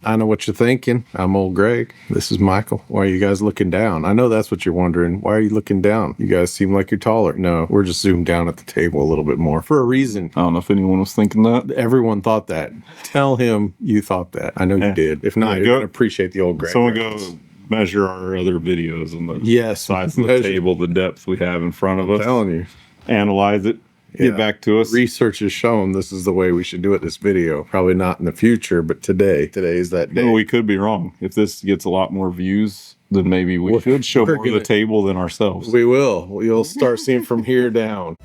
I know what you're thinking. I'm old Greg. This is Michael. Why are you guys looking down? I know that's what you're wondering. Why are you looking down? You guys seem like you're taller. No, we're just zoomed down at the table a little bit more for a reason. I don't know if anyone was thinking that. Everyone thought that. Tell him you thought that. I know you did. If not, you're going to appreciate the old Greg. Someone go measure our other videos on the size of the table, the depth we have in front of us. I'm telling you. Analyze it. Get back to us. Research has shown this is the way we should do it this video. Probably not in the future, but today is that day. Well, we could be wrong. If this gets a lot more views, then maybe we should show more of the table than ourselves. We will. You'll start seeing from here down.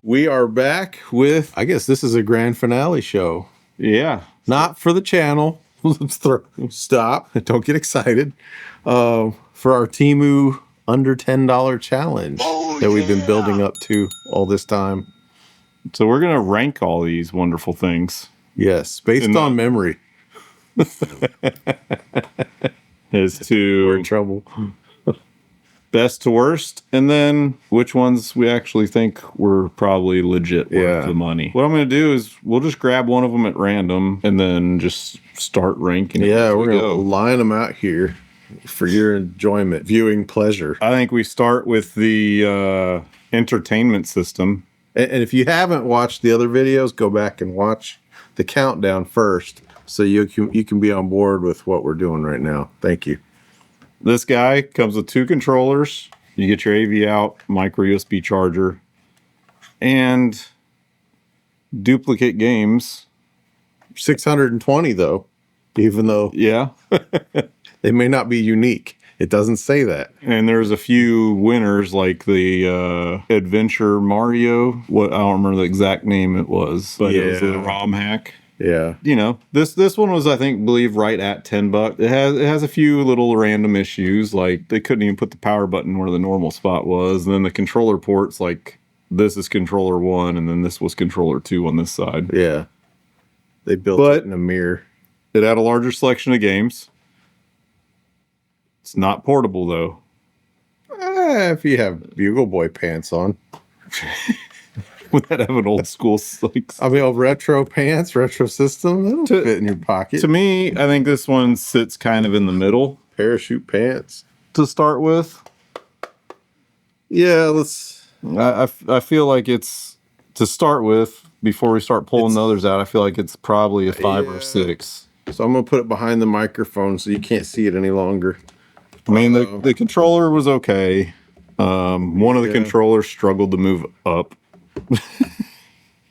We are back with, I guess this is a grand finale show. Yeah. Not for the channel. Stop. Don't get excited. For our Temu under $10 challenge that we've been building up to all this time. So we're going to rank all these wonderful things. Yes, based on memory. As to we're in trouble. Best to worst, and then which ones we actually think were probably legit worth the money. What I'm going to do is we'll just grab one of them at random and then just start ranking. Yeah, we're going to line them out here for your enjoyment, viewing pleasure. I think we start with the entertainment system. And if you haven't watched the other videos, go back and watch the countdown first so you can be on board with what we're doing right now. Thank you. This guy comes with 2 controllers. You get your AV out, micro USB charger, and duplicate games. 620 though, even though they may not be unique. It doesn't say that. And there's a few winners like the Adventure Mario. I don't remember the exact name it was, but it was a ROM hack. Yeah. You know, this one was, I believe right at $10. It has a few little random issues, like they couldn't even put the power button where the normal spot was. And then the controller ports, like this is controller 1 and then this was controller 2 on this side. Yeah. They built it in a mirror. It had a larger selection of games. It's not portable though. If you have Bugle Boy pants on. Would that have an old school, like, I mean, retro pants, retro system, that'll fit in your pocket. To me, I think this one sits kind of in the middle. Parachute pants to start with. Yeah, I feel like it's, to start with, before we start pulling the others out, I feel like it's probably a 5 or 6. So I'm going to put it behind the microphone so you can't see it any longer. I mean, the controller was okay. One of the controllers struggled to move up.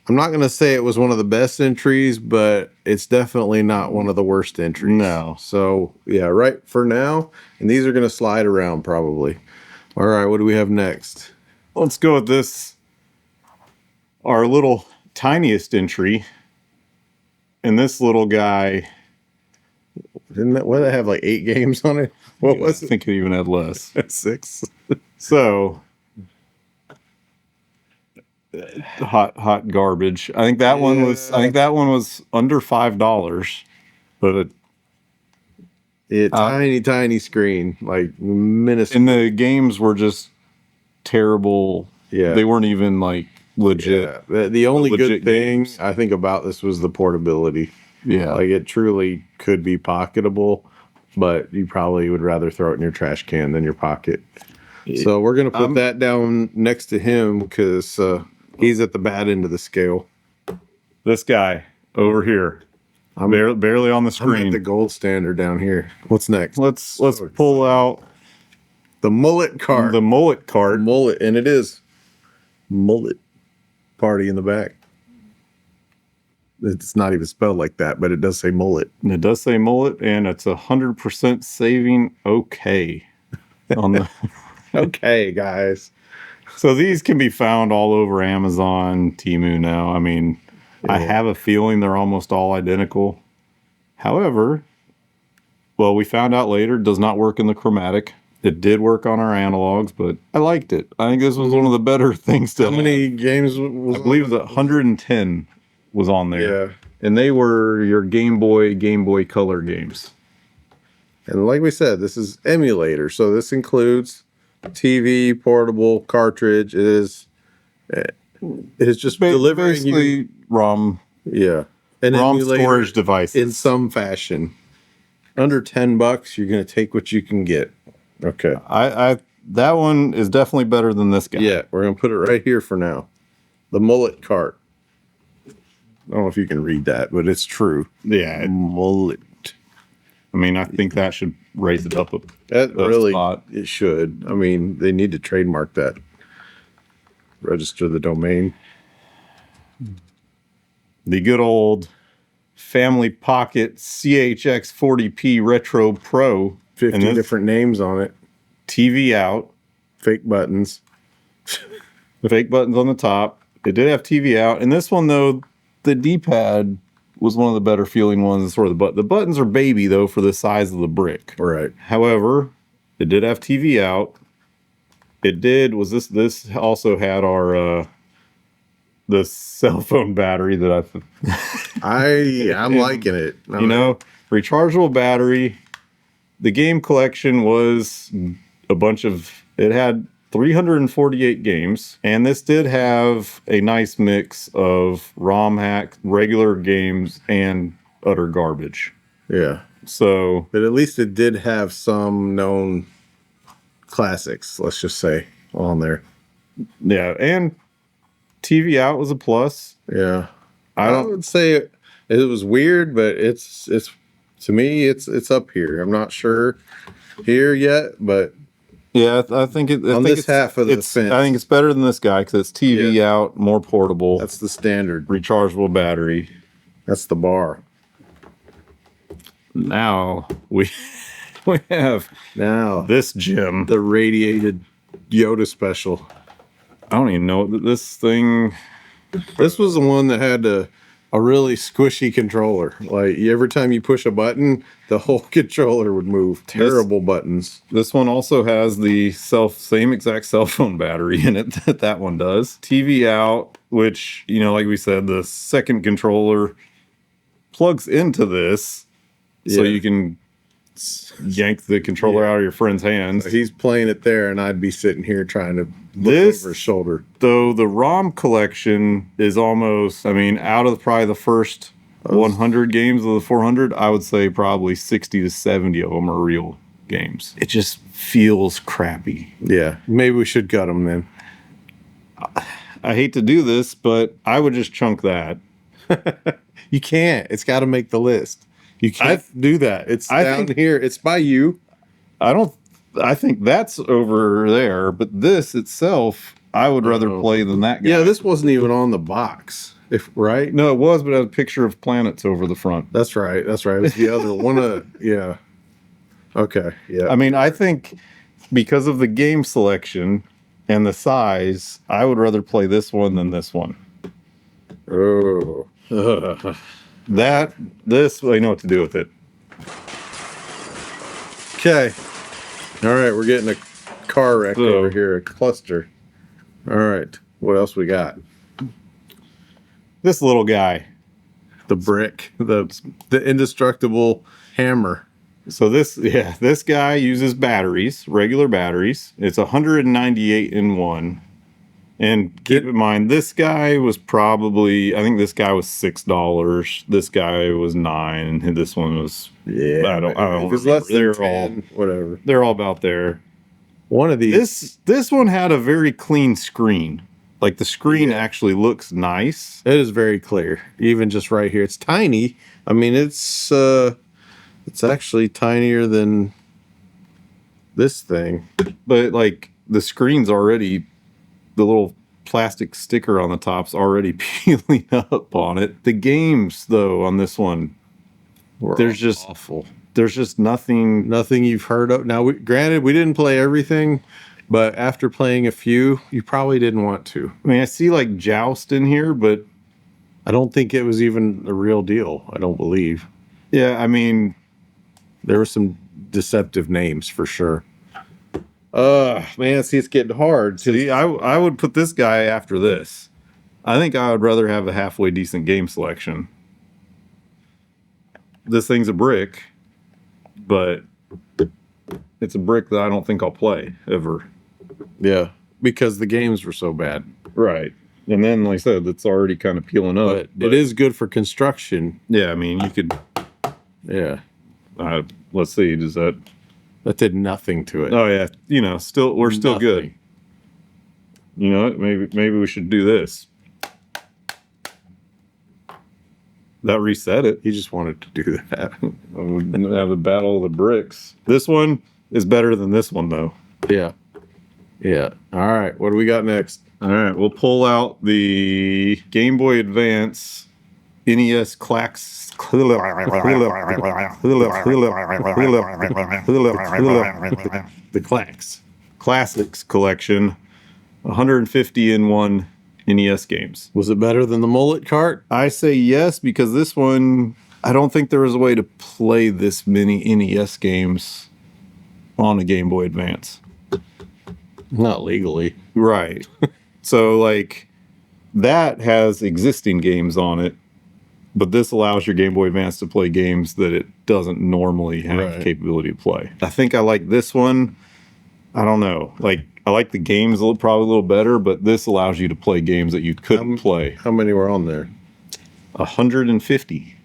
I'm not going to say it was one of the best entries, but it's definitely not one of the worst entries. No. So, yeah, right for now. And these are going to slide around probably. All right, what do we have next? Let's go with this. Our little tiniest entry. And this little guy. What did it have, like 8 games on it? What was it? I think it even had less. 6. So... hot garbage. I think that one was under $5, but tiny screen, like minuscule. And the games were just terrible. Yeah, they weren't even like legit. Yeah. The only good thing I think about this was the portability. Yeah, like it truly could be pocketable, but you probably would rather throw it in your trash can than your pocket. So we're gonna put that down next to him because he's at the bad end of the scale. This guy over here, I'm barely on the screen. I'm at the gold standard down here. What's next? Let's pull out the mullet cart. The mullet cart. Mullet, and it is mullet party in the back. It's not even spelled like that, but it does say mullet. And it does say mullet, and it's 100% saving. Okay, on the okay, guys. So these can be found all over Amazon, Temu now. I mean, I have a feeling they're almost all identical. However, well, we found out later, it does not work in the chromatic. It did work on our analogs, but I liked it. I think this was one of the better things to How many games was I believe that 110 was on there. Yeah. And they were your Game Boy Color games. And like we said, this is emulator. So this includes TV, portable, cartridge. It's just delivering basically you, ROM yeah, an ROM emulator storage device in some fashion. Under $10, you're gonna take what you can get. Okay. I that one is definitely better than this guy. Yeah, we're gonna put it right here for now. The mullet cart. I don't know if you can read that, but it's true. Yeah. Mullet. I mean, I think that should raise it up That a really, spot. it should. I mean, they need to trademark that. Register the domain. The good old Family Pocket CHX 40p Retro Pro. 50 different names on it. TV out. Fake buttons. The fake buttons on the top. It did have TV out. And this one, though, the D-pad was one of the better feeling ones. Sort of the buttons are baby, though, for the size of the brick. Right. However, it did have TV out. It did, this also had our, the cell phone battery that I'm liking it. you know, rechargeable battery. The game collection was a bunch of, it had 348 games, and this did have a nice mix of ROM hack, regular games, and utter garbage. Yeah. So, But at least it did have some known classics, let's just say, on there. yeah, and TV out was a plus. Yeah. I would say it was weird, but it's to me it's up here. I'm not sure here yet, but Yeah, I think it. On this half of the fence. I think it's better than this guy because it's TV out, more portable, that's the standard. rechargeable battery. That's the bar. Now we have Now this gem. the radiated Yoda special. I don't even know what this thing. This was the one that had a really squishy controller. Like every time you push a button, the whole controller would move. Terrible buttons. This one also has the same exact cell phone battery in it that one does. TV out, which, you know, like we said, the second controller plugs into this, so Yeah. you can yank the controller out of your friend's hands. He's playing it there, and I'd be sitting here trying to look over his shoulder. Though the ROM collection is almost, I mean, out of probably the first 100 games of the 400, I would say probably 60 to 70 of them are real games. It just feels crappy. Yeah, maybe we should cut them then. I hate to do this, but I would just chunk that. You can't. It's got to make the list. You can't do that. It's down here. It's by you. I think that's over there, but this itself, I would rather play than that guy. Yeah, this wasn't even on the box. Right? No, it was, but it had a picture of planets over the front. That's right. That's right. It was the other one. Yeah. Okay. Yeah. I mean, I think because of the game selection and the size, I would rather play this one than this one. Oh. This, I know what to do with it. Okay. All right. We're getting a car wreck over here. A cluster. All right. What else we got? This little guy. The brick. The indestructible hammer. So this guy uses batteries, regular batteries. It's 198 in one. And keep in mind, this guy was probably, I think this guy was $6. This guy was $9. And this one was, I don't It's less than 10, whatever. They're all about there. One of these. This one had a very clean screen. Like the screen actually looks nice. It is very clear. Even just right here. It's tiny. I mean, it's actually tinier than this thing. But like the screen's already, the little plastic sticker on the top's already peeling up on it. The games though on this one, there's just awful. There's just nothing you've heard of. Now, granted, we didn't play everything, but after playing a few, you probably didn't want to. I mean, I see like Joust in here, but I don't think it was even a real deal. I don't believe. Yeah, I mean, there were some deceptive names for sure. Man, see, it's getting hard. See, I would put this guy after this. I think I would rather have a halfway decent game selection. This thing's a brick, but it's a brick that I don't think I'll play ever. Yeah, because the games were so bad. Right. And then, like I said, it's already kind of peeling up. But it is good for construction. Yeah, I mean, you could. Yeah. Let's see. Does that? That did nothing to it. Oh yeah. We're still good. You know what? Maybe we should do this. That reset it. He just wanted to do that. We have the battle of the bricks. This one is better than this one, though. Yeah. Yeah. All right. What do we got next? All right. We'll pull out the Game Boy Advance NES Clax. The Clax. Classics collection. 150 in one NES games. Was it better than the mullet cart? I say yes, because this one, I don't think there was a way to play this many NES games on a Game Boy Advance. Not legally. Right. So, like, that has existing games on it, but this allows your Game Boy Advance to play games that it doesn't normally have capability to play. I think I like this one. I don't know. Like, I like the games probably a little better, but this allows you to play games that you couldn't play. How many were on there? 150.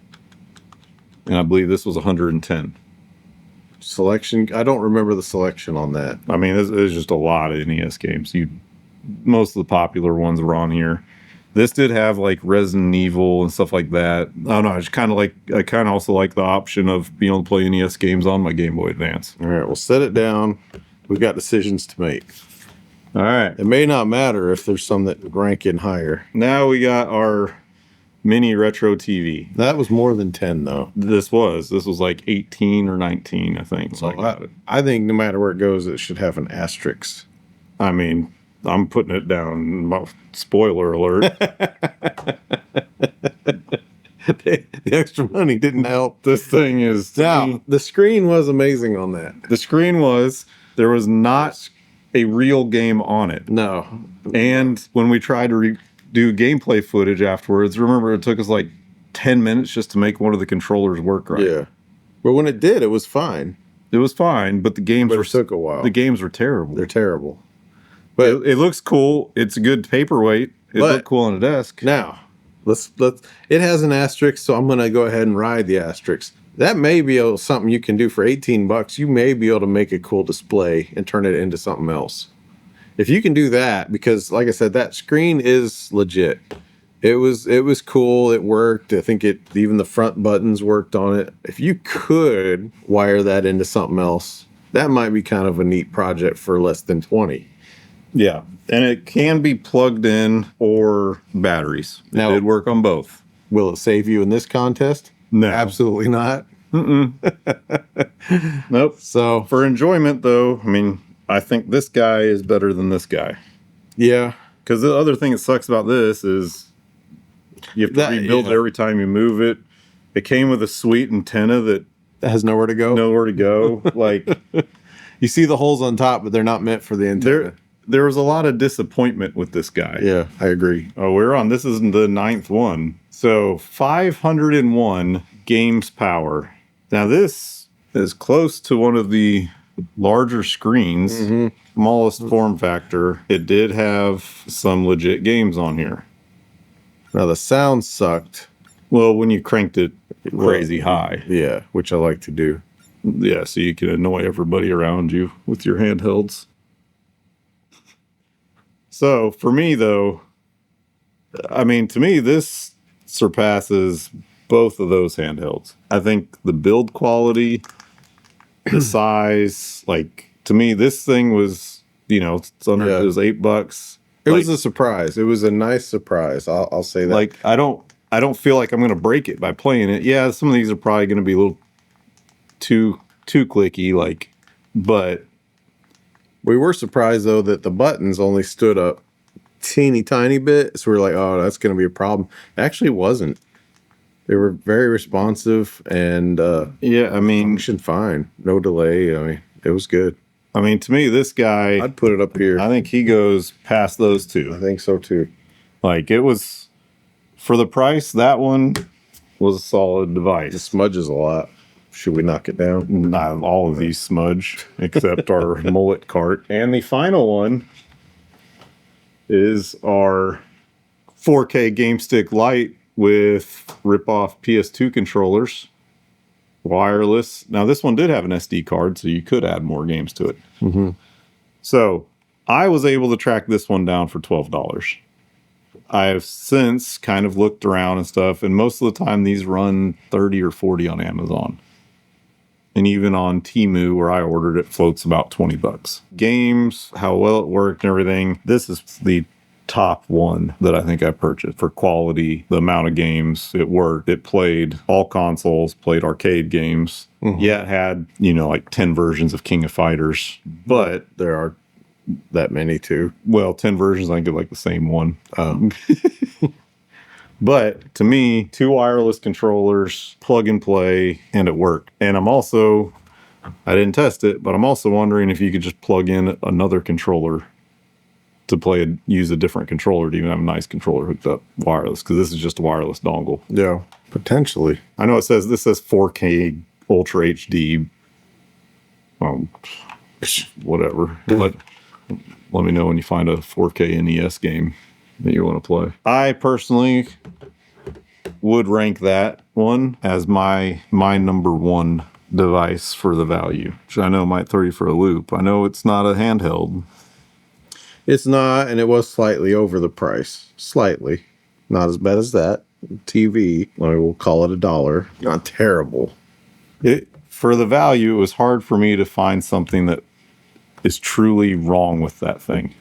And I believe this was 110. Selection? I don't remember the selection on that. I mean, there's just a lot of NES games. Most of the popular ones were on here. This did have like Resident Evil and stuff like that. I don't know. I kind of also like the option of being able to play NES games on my Game Boy Advance. All right, we'll set it down. We've got decisions to make. All right. It may not matter if there's some that rank in higher. Now we got our mini retro TV. That was more than 10, though. This was like 18 or 19, I think. So I think no matter where it goes, it should have an asterisk. I mean, I'm putting it down. Spoiler alert. The extra money didn't help. This thing is... Now, the screen was amazing on that. The screen was... There was not a real game on it. No. And when we tried to do gameplay footage afterwards, remember it took us like 10 minutes just to make one of the controllers work right. Yeah. But when it did, it was fine. It was fine, but the games took a while. The games were terrible. They're terrible. But it looks cool. It's a good paperweight. It looked cool on a desk. Now, let's it has an asterisk, so I'm gonna go ahead and ride the asterisk. That may be something you can do for $18. You may be able to make a cool display and turn it into something else. If you can do that, because like I said, that screen is legit. It was cool. It worked. I think even the front buttons worked on it. If you could wire that into something else, that might be kind of a neat project for less than 20. Yeah, and it can be plugged in or batteries. Now, it did work on both. Will it save you in this contest? No. Absolutely not. Nope. So for enjoyment, though, I mean, I think this guy is better than this guy. Yeah. Because the other thing that sucks about this is you have to rebuild it every time you move it. It came with a sweet antenna that has nowhere to go. Nowhere to go. Like, you see the holes on top, but they're not meant for the antenna. There was a lot of disappointment with this guy. Yeah, I agree. Oh, this is the 9th one. So 501 games power. Now this is close to one of the larger screens, smallest form factor. It did have some legit games on here. Now the sound sucked. Well, when you cranked it crazy high. Yeah, which I like to do. Yeah, so you can annoy everybody around you with your handhelds. So for me, though, I mean, to me, this surpasses both of those handhelds. I think the build quality, the size, like, to me, this thing was, it was $8. It was a surprise. It was a nice surprise. I'll say that. Like, I don't feel like I'm going to break it by playing it. Yeah, some of these are probably going to be a little too clicky, but we were surprised though that the buttons only stood up teeny tiny bit. So we were like, oh, that's going to be a problem. It actually wasn't. They were very responsive and functioned fine. No delay. I mean, it was good. I mean, to me, this guy, I'd put it up here. I think he goes past those two. I think so too. Like, it was, for the price, that one was a solid device. It smudges a lot. Should we knock it down? Not all of these smudge, except our mullet cart. And the final one is our 4K Game Stick Lite with rip-off PS2 controllers, wireless. Now, this one did have an SD card, so you could add more games to it. Mm-hmm. So I was able to track this one down for $12. I have since kind of looked around and stuff, and most of the time these run 30 or 40 on Amazon. And even on Temu, where I ordered it, floats about $20. Games, how well it worked and everything. This is the top one that I think I purchased for quality, the amount of games it worked. It played all consoles, played arcade games. Mm-hmm. Yeah, it had, like 10 versions of King of Fighters, but there are that many too. Well, 10 versions, I think, like the same one. But to me, 2 wireless controllers, plug and play, and it worked. And I didn't test it, but I'm also wondering if you could just plug in another controller to use a different controller to even have a nice controller hooked up wireless, because this is just a wireless dongle. Yeah, potentially. I know this says 4K Ultra HD, whatever. But let me know when you find a 4K NES game that you want to play. I personally would rank that one as my number one device for the value, which I know might throw you for a loop. I know it's not a handheld. It's not, and it was slightly over the price. Slightly. Not as bad as that. TV, we'll call it $1. Not terrible. For the value, it was hard for me to find something that is truly wrong with that thing.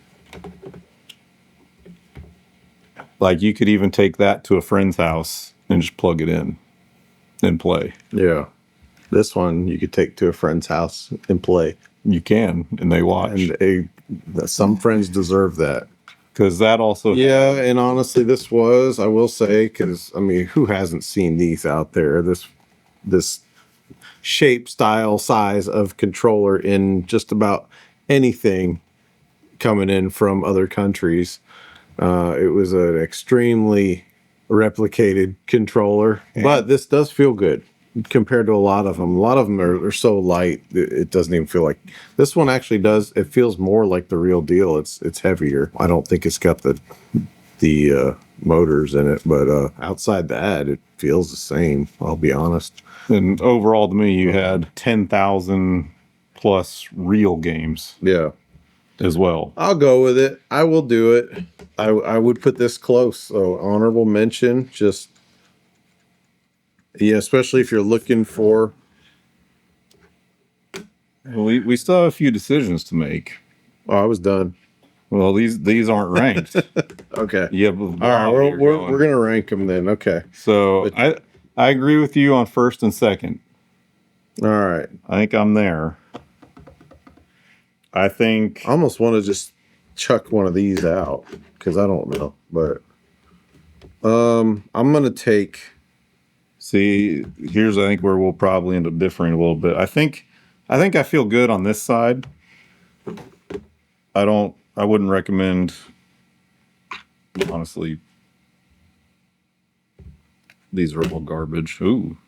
Like, you could even take that to a friend's house and just plug it in and play. Yeah. This one you could take to a friend's house and play. You can, and they watch. And some friends deserve that. Because that also... Yeah, and honestly, this was, I will say, because, who hasn't seen these out there? This shape, style, size of controller in just about anything coming in from other countries. It was an extremely replicated controller, but this does feel good compared to a lot of them. A lot of them are so light, it doesn't even feel like... This one actually does. It feels more like the real deal. It's heavier. I don't think it's got the motors in it, but outside that, it feels the same, I'll be honest. And overall, to me, you had 10,000 plus real games. Yeah. As well. I'll go with it. I will do it. I would put this close. So honorable mention, just... Yeah, especially if you're looking for... Well, we still have a few decisions to make. Oh, I was done. Well, these aren't ranked. Okay. Yeah. All right, we're gonna rank them then. Okay. So I agree with you on first and second. All right. I think I'm there. I think I almost want to just chuck one of these out because I don't know, but I'm gonna take... See, here's I think where we'll probably end up differing a little bit. I think I feel good on this side. I wouldn't recommend, honestly. These are all garbage. Ooh.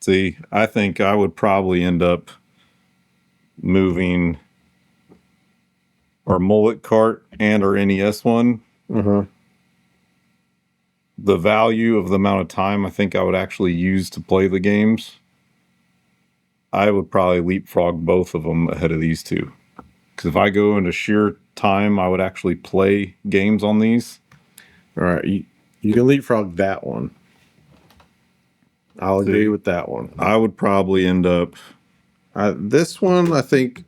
See, I think I would probably end up moving our mullet cart and our NES one. Uh-huh. The value of the amount of time I think I would actually use to play the games, I would probably leapfrog both of them ahead of these two. Because if I go into sheer time, I would actually play games on these. All right, you can leapfrog that one. I'll agree with that one. I would probably end up... this one, I think...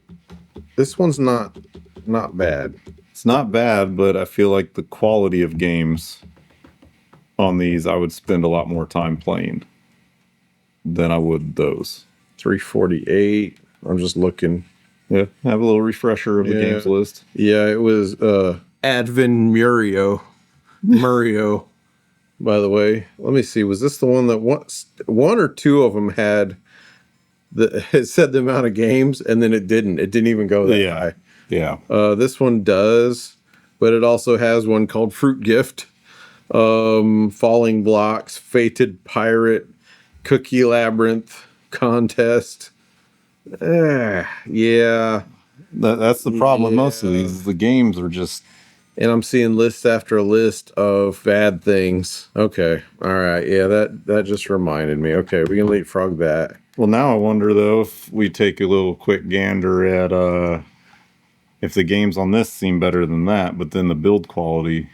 This one's not bad. It's not bad, but I feel like the quality of games on these, I would spend a lot more time playing than I would those. 348. I'm just looking. Yeah, have a little refresher of the games list. Yeah, it was Advin Murio, by the way. Let me see. Was this the one that one or two of them had it said the amount of games, and then it didn't. It didn't even go that high. Yeah. This one does, but it also has one called Fruit Gift, Falling Blocks, Fated Pirate, Cookie Labyrinth, Contest. Yeah. That's the problem with most of these. The games are just. And I'm seeing list after list of bad things. Okay. All right. Yeah, that just reminded me. Okay, we can leapfrog that. Well, now I wonder though if we take a little quick gander at if the games on this seem better than that, but then the build quality.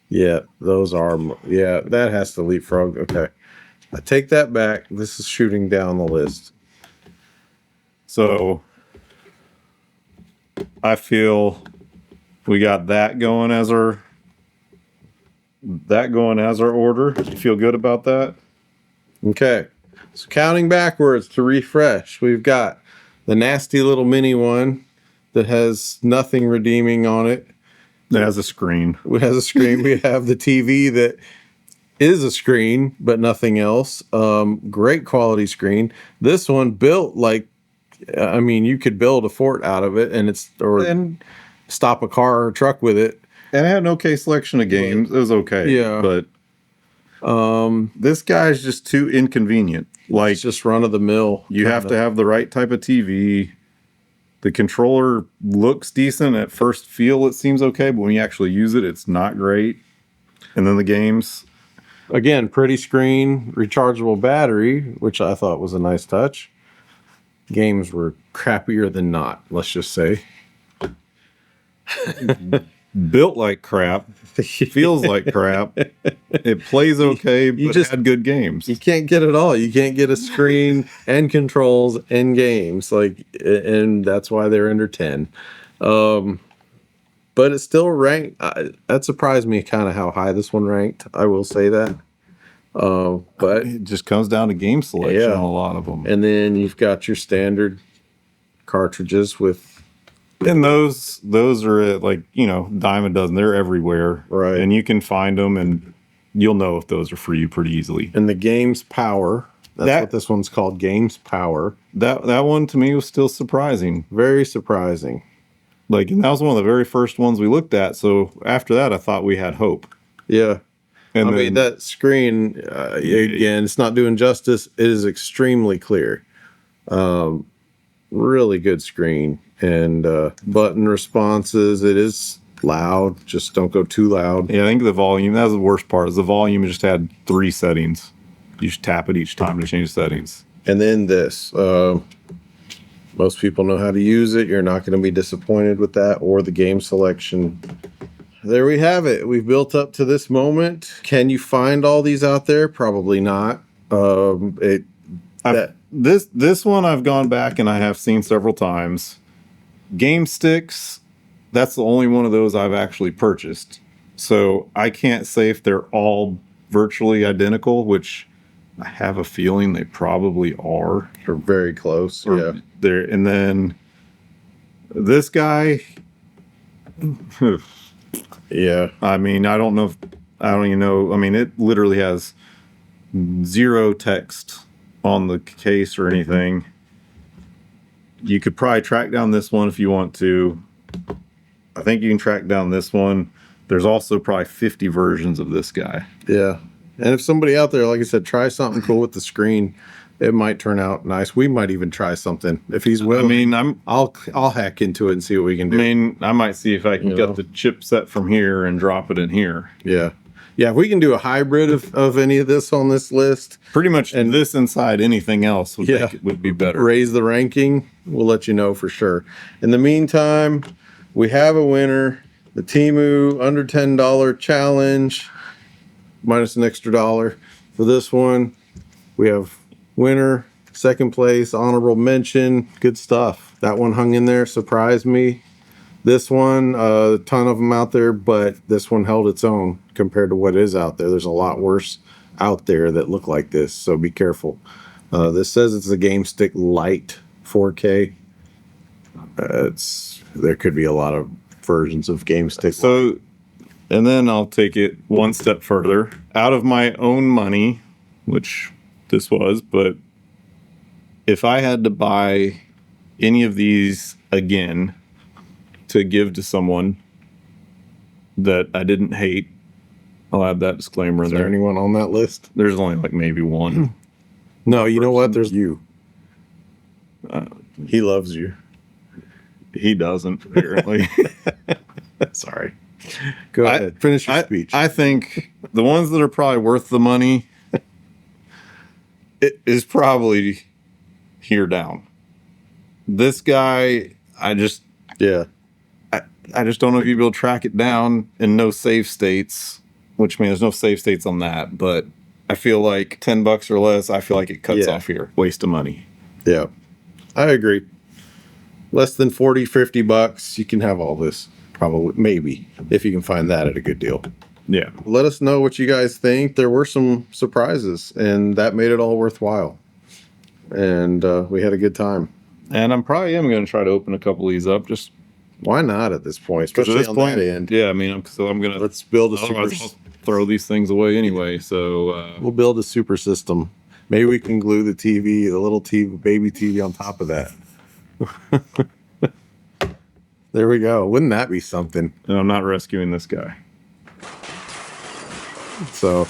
Yeah, those are. Yeah, that has to leapfrog. Okay. I take that back. This is shooting down the list. So I feel we got that going as our order. You feel good about that? Okay. So counting backwards to refresh, we've got the nasty little mini one that has nothing redeeming on it. It has a screen. It has a screen. We have the TV that is a screen, but nothing else. Great quality screen. This one built like, I mean, you could build a fort out of it and stop a car or truck with it. And it had an okay selection of games. It was okay. Yeah. But this guy's just too inconvenient. Like, it's just run of the mill. You have to have the right type of TV. The controller looks decent at first feel. It seems okay, but when you actually use it, it's not great. And then the games. Again, pretty screen, rechargeable battery, which I thought was a nice touch. Games were crappier than not, let's just say. Built like crap. Feels like crap. It plays okay, but just had good games. You can't get it all. You can't get a screen and controls and games. And that's why they're under 10. But it's still ranked. That surprised me kind of how high this one ranked. I will say that. But it just comes down to game selection on a lot of them. And then you've got your standard cartridges with. And those are at dime a dozen. They're everywhere. Right. And you can find them and you'll know if those are for you pretty easily. And the Games Power. That's what this one's called, Games Power. That one to me was still surprising. Very surprising. And that was one of the very first ones we looked at. So after that, I thought we had hope. Yeah. And I mean, that screen, again, it's not doing justice. It is extremely clear. Really good screen. And button responses, it is loud. Just don't go too loud. Yeah, I think the volume, that was the worst part, is the volume just had 3 settings. You just tap it each time to change settings. And then this. Most people know how to use it. You're not going to be disappointed with that or the game selection. There we have it. We've built up to this moment. Can you find all these out there? Probably not. This one I've gone back and I have seen several times. Game sticks, that's the only one of those I've actually purchased. So I can't say if they're all virtually identical, which I have a feeling they probably are. They're very close. Yeah. And then this guy. Yeah. I mean, I don't even know. I mean, it literally has 0 text on the case or anything. You could probably track down this one if you want to. I think you can track down this one. There's also probably 50 versions of this guy. Yeah. And if somebody out there, like I said, try something cool with the screen, it might turn out nice. We might even try something if he's willing. I mean, I'll hack into it and see what we can do. I mean, I might see if I can get the chipset from here and drop it in here. Yeah. Yeah, if we can do a hybrid of any of this on this list. Pretty much, and this inside anything else would be better. Raise the ranking. We'll let you know for sure. In the meantime, we have a winner. The Temu under $10 challenge, minus an extra $1 for this one. We have winner, second place, honorable mention. Good stuff. That one hung in there, surprised me. This one, a ton of them out there, but this one held its own compared to what is out there. There's a lot worse out there that look like this, so be careful. This says it's a Game Stick Lite 4K. There could be a lot of versions of Game Stick. So, and then I'll take it one step further. Out of my own money, which this was, but if I had to buy any of these again to give to someone that I didn't hate, I'll add that disclaimer in there. Is there anyone on that list? There's only maybe one. No, you know what? There's you. He loves you. He doesn't, apparently. Sorry. Go ahead. Finish your speech. I think the ones that are probably worth the money, it is probably here down. This guy, I just don't know if you'd be able to track it down in no save states, which means there's no save states on that. But I feel like $10 or less, I feel like it cuts off here. Waste of money. Yeah, I agree. Less than 40, 50 bucks, you can have all this. Probably, maybe, if you can find that at a good deal. Yeah. Let us know what you guys think. There were some surprises, and that made it all worthwhile. And we had a good time. And I'm probably going to try to open a couple of these up. Just why not at this point? Especially at this point, that end. Yeah, I mean, I'm going to let's build a super. I'll throw these things away anyway. So we'll build a super system. Maybe we can glue the TV, the little TV, baby TV, on top of that. There we go. Wouldn't that be something? And I'm not rescuing this guy. So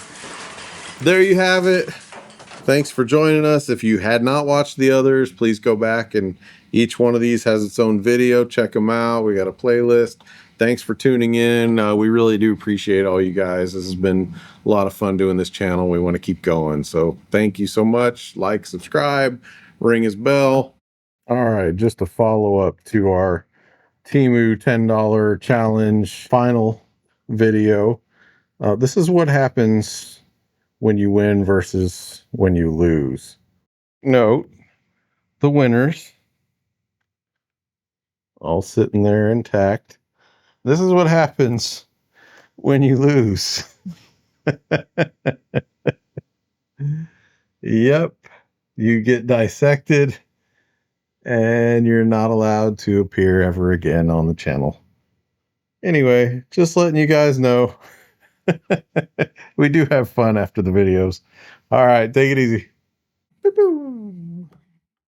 there you have it. Thanks for joining us. If you had not watched the others, please go back, and each one of these has its own video. Check them out. We got a playlist. Thanks for tuning in. We really do appreciate all you guys. This has been a lot of fun doing this channel. We want to keep going. So thank you so much. Like, subscribe, ring his bell. All right, just a follow-up to our Temu $10 challenge final video. This is what happens when you win versus when you lose. Note, the winners all sitting there intact. This is what happens when you lose. Yep, you get dissected, and you're not allowed to appear ever again on the channel. Anyway, just letting you guys know. We do have fun after the videos. All right, take it easy. Boop, boop.